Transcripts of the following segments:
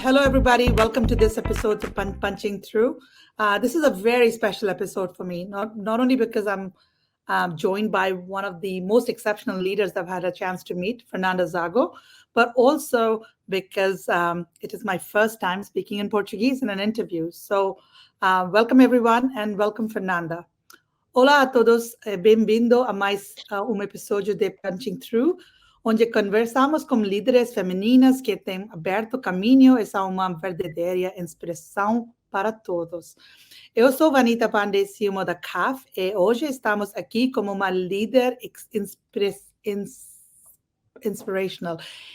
Hello, everybody. Welcome to this episode of Punching Through. This is a very special episode for me, not only because I'm joined by one of the most exceptional leaders I've had a chance to meet, Fernanda Zago, but also because it is my first time speaking in Portuguese in an interview. So welcome, everyone, and welcome, Fernanda. Olá a todos, bem-vindo a mais um episódio de Punching Through, onde conversamos com líderes femininas que têm aberto caminho e são uma verdadeira inspiração para todos. Eu sou Vanita Pandey, CEO da CAF, e hoje estamos aqui como uma líder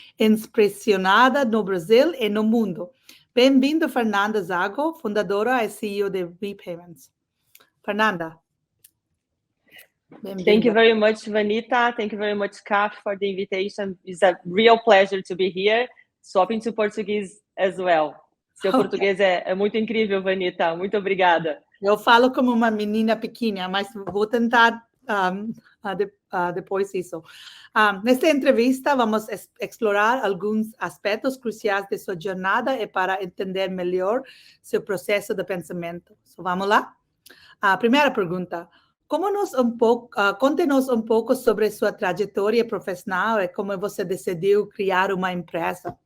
inspiracionada no Brasil e no mundo. Bem-vindo, Fernanda Zago, fundadora e CEO de WePayments. Fernanda. Thank you very much, Vanita. Thank you very much, CAF, for the invitation. It's a real pleasure to be here, swapping to Portuguese as well. Seu português é muito incrível, Vanita. Muito obrigada. Eu falo como uma menina pequena, mas vou tentar depois isso. Nesta entrevista, vamos explorar alguns aspectos cruciais de sua jornada e para entender melhor seu processo de pensamento. So, vamos lá? A primeira pergunta. Conte-nos um pouco sobre sua trajetória profissional e como você decidiu criar uma empresa.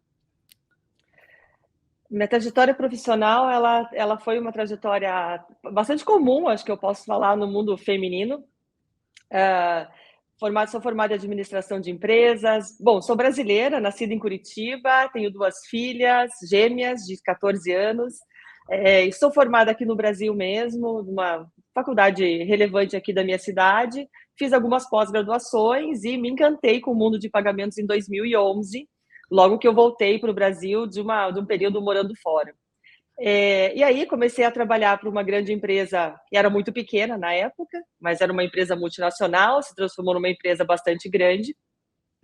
Minha trajetória profissional, ela foi uma trajetória bastante comum, acho que eu posso falar, no mundo feminino. Sou formada em administração de empresas. Bom, sou brasileira, nascida em Curitiba, tenho 2 filhas gêmeas de 14 anos. Estou formada aqui no Brasil mesmo, numa faculdade relevante aqui da minha cidade. Fiz algumas pós-graduações e me encantei com o mundo de pagamentos em 2011, logo que eu voltei para o Brasil de um período morando fora. E aí comecei a trabalhar para uma grande empresa, que era muito pequena na época, mas era uma empresa multinacional, se transformou numa empresa bastante grande.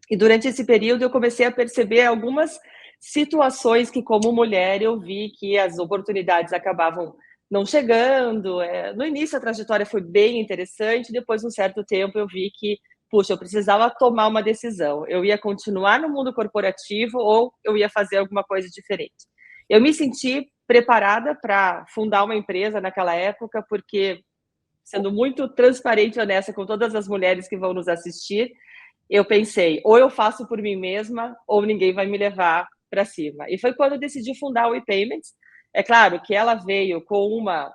E durante esse período eu comecei a perceber algumas situações que, como mulher, eu vi que as oportunidades acabavam não chegando. No início a trajetória foi bem interessante, depois de um certo tempo eu vi que, puxa, eu precisava tomar uma decisão. Eu ia continuar no mundo corporativo ou eu ia fazer alguma coisa diferente. Eu me senti preparada para fundar uma empresa naquela época, porque, sendo muito transparente e honesta com todas as mulheres que vão nos assistir, eu pensei, ou eu faço por mim mesma, ou ninguém vai me levar para cima. E foi quando eu decidi fundar o WePayments. É claro que ela veio com uma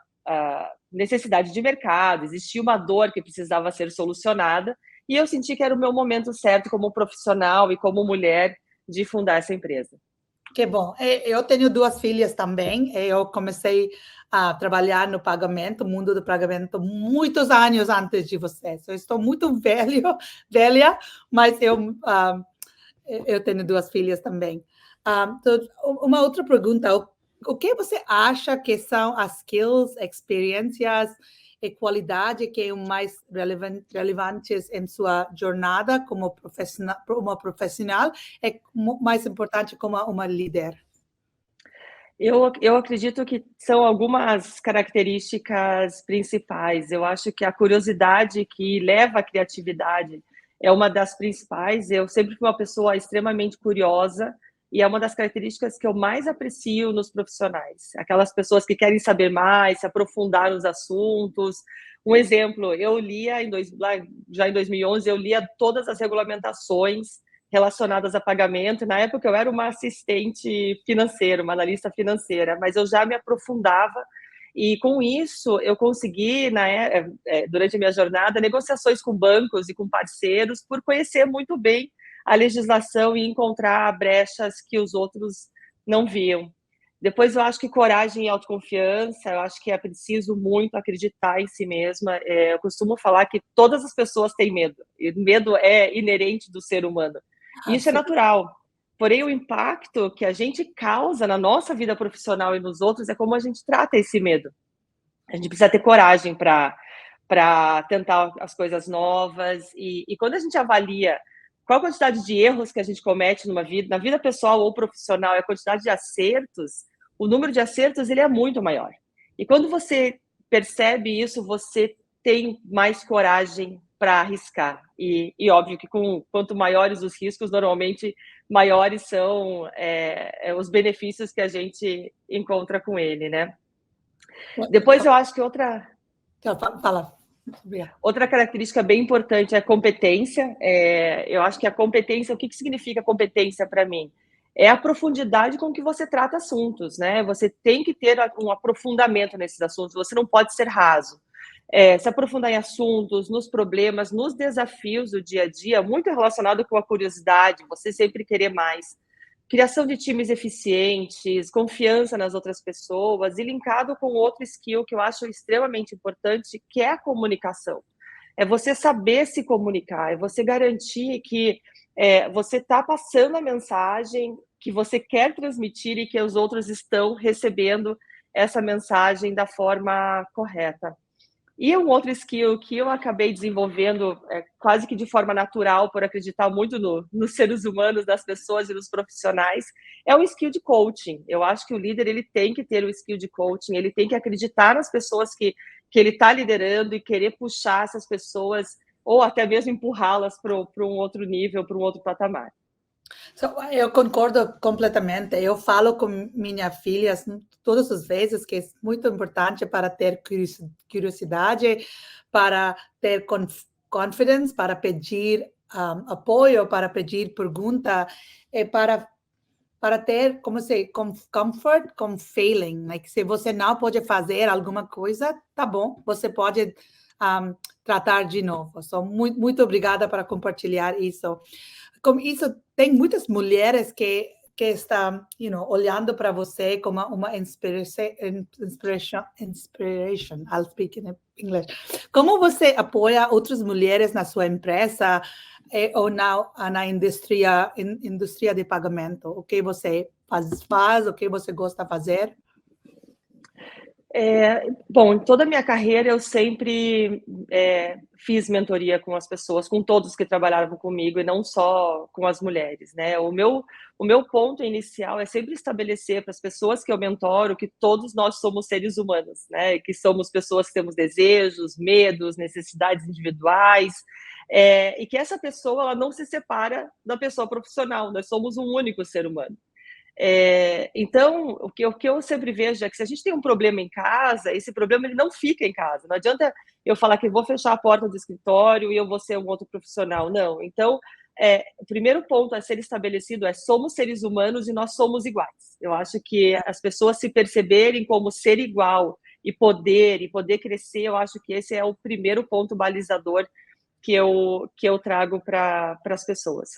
necessidade de mercado, existia uma dor que precisava ser solucionada, e eu senti que era o meu momento certo como profissional e como mulher de fundar essa empresa. Que bom. Eu tenho 2 filhas também. Eu comecei a trabalhar no mundo do pagamento, muitos anos antes de você. Eu estou muito velha, mas eu tenho 2 filhas também. Então, uma outra pergunta. O que você acha que são as skills, experiências e qualidades que são mais relevantes em sua jornada como profissional e, mais importante, como uma líder? Eu acredito que são algumas características principais. Eu acho que a curiosidade que leva à criatividade é uma das principais. Eu sempre fui uma pessoa extremamente curiosa e é uma das características que eu mais aprecio nos profissionais. Aquelas pessoas que querem saber mais, se aprofundar nos assuntos. Um exemplo, eu lia, já em 2011, eu lia todas as regulamentações relacionadas a pagamento. Na época, eu era uma assistente financeira, uma analista financeira, mas eu já me aprofundava e, com isso, eu consegui, durante a minha jornada, negociações com bancos e com parceiros por conhecer muito bem a legislação e encontrar brechas que os outros não viam. Depois, eu acho que coragem e autoconfiança, eu acho que é preciso muito acreditar em si mesma. Eu costumo falar que todas as pessoas têm medo, e medo é inerente do ser humano. Isso é natural. Porém, o impacto que a gente causa na nossa vida profissional e nos outros é como a gente trata esse medo. A gente precisa ter coragem para tentar as coisas novas. E quando a gente avalia qual a quantidade de erros que a gente comete na vida pessoal ou profissional, e a quantidade de acertos, o número de acertos ele é muito maior. E quando você percebe isso, você tem mais coragem para arriscar. E óbvio que quanto maiores os riscos, normalmente maiores são os benefícios que a gente encontra com ele, né? Depois eu acho que Fala. outra característica bem importante é a competência. Eu acho que a competência, o que significa competência para mim? É a profundidade com que você trata assuntos, né? Você tem que ter um aprofundamento nesses assuntos, você não pode ser raso. Se aprofundar em assuntos, nos problemas, nos desafios do dia a dia, muito relacionado com a curiosidade, você sempre querer mais. Criação de times eficientes, confiança nas outras pessoas e linkado com outro skill que eu acho extremamente importante, que é a comunicação. É você saber se comunicar, é você garantir que você está passando a mensagem que você quer transmitir e que os outros estão recebendo essa mensagem da forma correta. E um outro skill que eu acabei desenvolvendo quase que de forma natural, por acreditar muito nos seres humanos, das pessoas e dos profissionais, é o skill de coaching. Eu acho que o líder ele tem que ter o skill de coaching, ele tem que acreditar nas pessoas que ele está liderando e querer puxar essas pessoas ou até mesmo empurrá-las para um outro nível, para um outro patamar. Eu concordo completamente. Eu falo com minha filha todas as vezes que é muito importante para ter curiosidade, para ter confidence, para pedir apoio, para pedir pergunta, para ter, como se comfort com failing. Like, se você não pode fazer alguma coisa, tá bom, você pode tratar de novo. Muito, muito obrigada por compartilhar isso. Com isso, tem muitas mulheres que estão, olhando para você como uma inspiration. I'll speak in English. Como você apoia outras mulheres na sua empresa ou na indústria de pagamento? O que você faz, o que você gosta de fazer? Bom, em toda a minha carreira eu sempre fiz mentoria com as pessoas, com todos que trabalhavam comigo e não só com as mulheres, né? O meu ponto inicial é sempre estabelecer para as pessoas que eu mentoro que todos nós somos seres humanos, né? Que somos pessoas que temos desejos, medos, necessidades individuais, e que essa pessoa ela não se separa da pessoa profissional, nós somos um único ser humano. Então, o que eu sempre vejo é que se a gente tem um problema em casa, esse problema ele não fica em casa. Não adianta eu falar que vou fechar a porta do escritório e eu vou ser um outro profissional. Não. Então, o primeiro ponto a ser estabelecido é somos seres humanos e nós somos iguais. Eu acho que as pessoas se perceberem como ser igual e poder crescer, eu acho que esse é o primeiro ponto balizador que eu trago para as pessoas.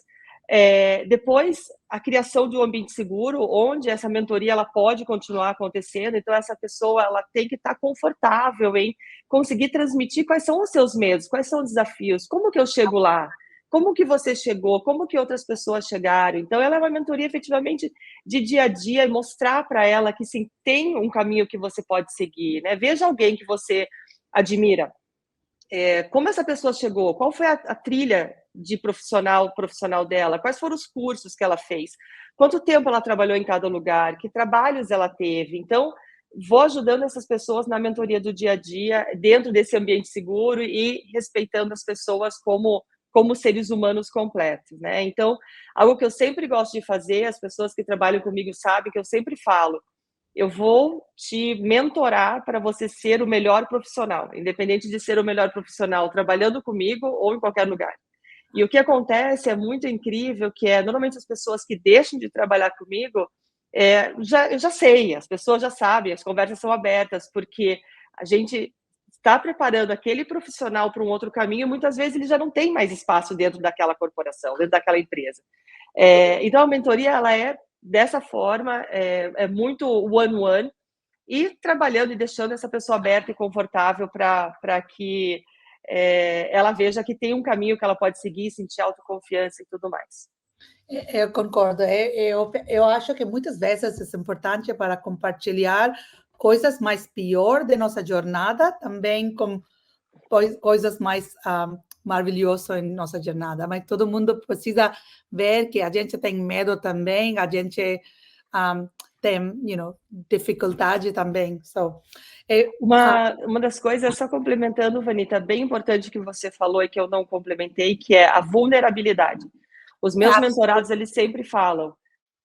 Depois, a criação de um ambiente seguro, onde essa mentoria ela pode continuar acontecendo. Então, essa pessoa ela tem que estar confortável em conseguir transmitir quais são os seus medos, quais são os desafios, como que eu chego lá, como que você chegou, como que outras pessoas chegaram. Então, ela é uma mentoria efetivamente de dia a dia e mostrar para ela que sim, tem um caminho que você pode seguir, né? Veja alguém que você admira. Como essa pessoa chegou, qual foi a trilha de profissional dela, quais foram os cursos que ela fez, quanto tempo ela trabalhou em cada lugar, que trabalhos ela teve. Então, vou ajudando essas pessoas na mentoria do dia a dia, dentro desse ambiente seguro e respeitando as pessoas como seres humanos completos, né? Então, algo que eu sempre gosto de fazer, as pessoas que trabalham comigo sabem que eu sempre falo, eu vou te mentorar para você ser o melhor profissional, independente de ser o melhor profissional trabalhando comigo ou em qualquer lugar. E o que acontece é muito incrível, que normalmente as pessoas que deixam de trabalhar comigo, eu já sei, as pessoas já sabem, as conversas são abertas, porque a gente está preparando aquele profissional para um outro caminho, e muitas vezes ele já não tem mais espaço dentro daquela corporação, dentro daquela empresa. Então, a mentoria, ela é dessa forma, é muito one-one, e trabalhando e deixando essa pessoa aberta e confortável para que ela veja que tem um caminho que ela pode seguir, sentir autoconfiança e tudo mais. Eu concordo. Eu acho que muitas vezes é importante para compartilhar coisas mais pior de nossa jornada, também com coisas mais maravilhosas em nossa jornada. Mas todo mundo precisa ver que a gente tem medo também, a gente tem, dificuldade também. So, uma das coisas, só complementando, Vanita, bem importante que você falou e que eu não complementei, que é a vulnerabilidade. Os meus mentorados, eles sempre falam,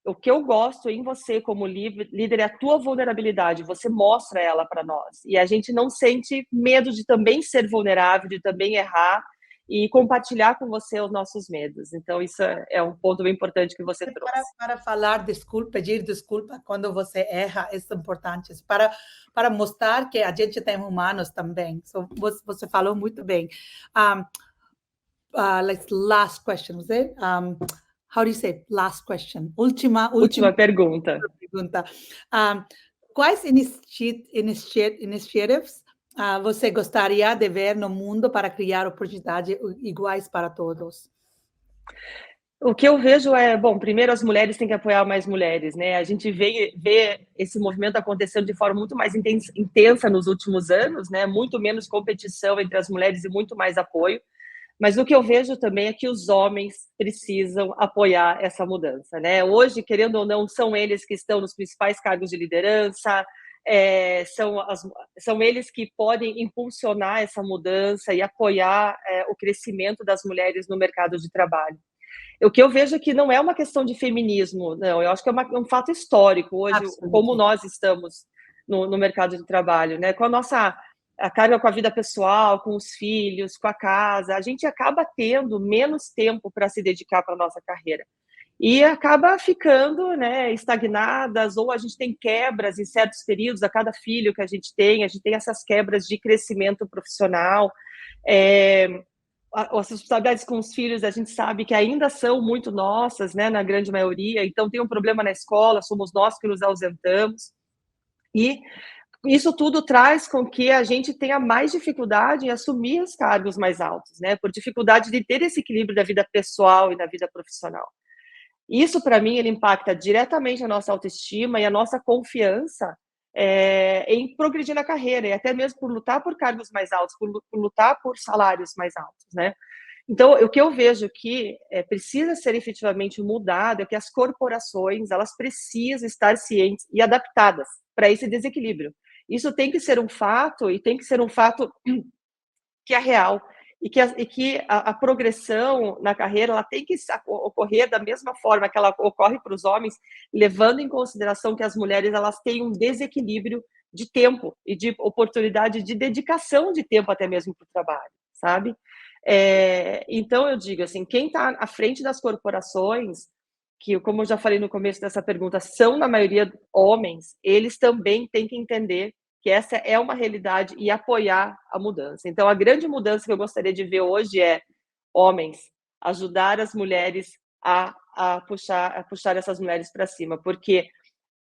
o que eu gosto em você como líder é a tua vulnerabilidade, você mostra ela para nós. E a gente não sente medo de também ser vulnerável, de também errar e compartilhar com você os nossos medos. Então, isso é um ponto bem importante que você trouxe. Para falar desculpa, pedir desculpa quando você erra, é importante. Para mostrar que a gente tem humanos também. So, você falou muito bem. Like last question, was it? How do you say last question? Última pergunta. Quais initiatives você gostaria de ver no mundo para criar oportunidades iguais para todos? O que eu vejo é, primeiro as mulheres têm que apoiar mais mulheres, né? A gente vê esse movimento acontecendo de forma muito mais intensa nos últimos anos, né? Muito menos competição entre as mulheres e muito mais apoio. Mas o que eu vejo também é que os homens precisam apoiar essa mudança, né? Hoje, querendo ou não, são eles que estão nos principais cargos de liderança, são eles que podem impulsionar essa mudança e apoiar o crescimento das mulheres no mercado de trabalho. O que eu vejo é que não é uma questão de feminismo, não. Eu acho que é um fato histórico hoje, como nós estamos no mercado de trabalho, né? Com a carga com a vida pessoal, com os filhos, com a casa, a gente acaba tendo menos tempo para se dedicar para a nossa carreira. E acaba ficando, né, estagnadas, ou a gente tem quebras em certos períodos, a cada filho que a gente tem essas quebras de crescimento profissional. As responsabilidades com os filhos, a gente sabe que ainda são muito nossas, né, na grande maioria. Então, tem um problema na escola, somos nós que nos ausentamos. E isso tudo traz com que a gente tenha mais dificuldade em assumir os cargos mais altos, né? Por dificuldade de ter esse equilíbrio da vida pessoal e da vida profissional. Isso, para mim, ele impacta diretamente a nossa autoestima e a nossa confiança em progredir na carreira, e até mesmo por lutar por cargos mais altos, por lutar por salários mais altos, né? Então, o que eu vejo que precisa ser efetivamente mudado é que as corporações, elas precisam estar cientes e adaptadas para esse desequilíbrio. Isso tem que ser um fato, e tem que ser um fato que é real, e que a progressão na carreira ela tem que ocorrer da mesma forma que ela ocorre para os homens, levando em consideração que as mulheres elas têm um desequilíbrio de tempo e de oportunidade de dedicação de tempo até mesmo para o trabalho, sabe? Então, eu digo assim, quem está à frente das corporações, que, como eu já falei no começo dessa pergunta, são, na maioria, homens, eles também têm que entender que essa é uma realidade e apoiar a mudança. Então, a grande mudança que eu gostaria de ver hoje é homens ajudar as mulheres a puxar essas mulheres para cima, porque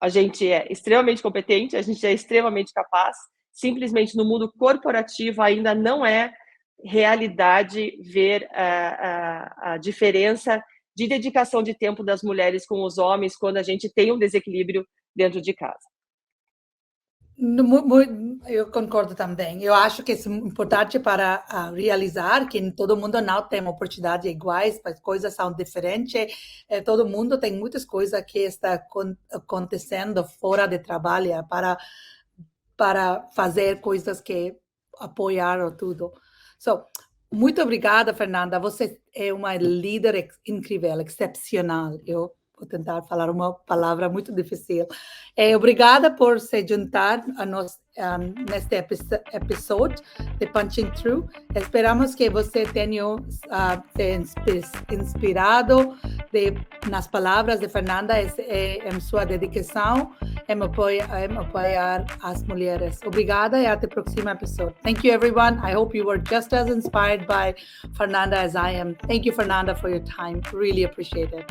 a gente é extremamente competente, a gente é extremamente capaz, simplesmente no mundo corporativo ainda não é realidade ver a diferença de dedicação de tempo das mulheres com os homens quando a gente tem um desequilíbrio dentro de casa. Eu concordo também. Eu acho que é importante para realizar que todo mundo não tem oportunidades iguais, as coisas são diferentes. Todo mundo tem muitas coisas que está acontecendo fora de trabalho para fazer coisas que apoiar tudo. Muito obrigada, Fernanda. Você é uma líder incrível, excepcional. Eu vou tentar falar uma palavra muito difícil. Obrigada por se juntar a nós neste episódio de Punching Through. Esperamos que você tenha se inspirado nas palavras de Fernanda em sua dedicação em apoiar as mulheres. Obrigada e até o próximo episódio. Thank you, everyone. I hope you were just as inspired by Fernanda as I am. Thank you, Fernanda, for your time. Really appreciate it.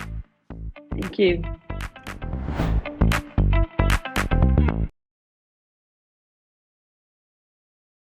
Thank you.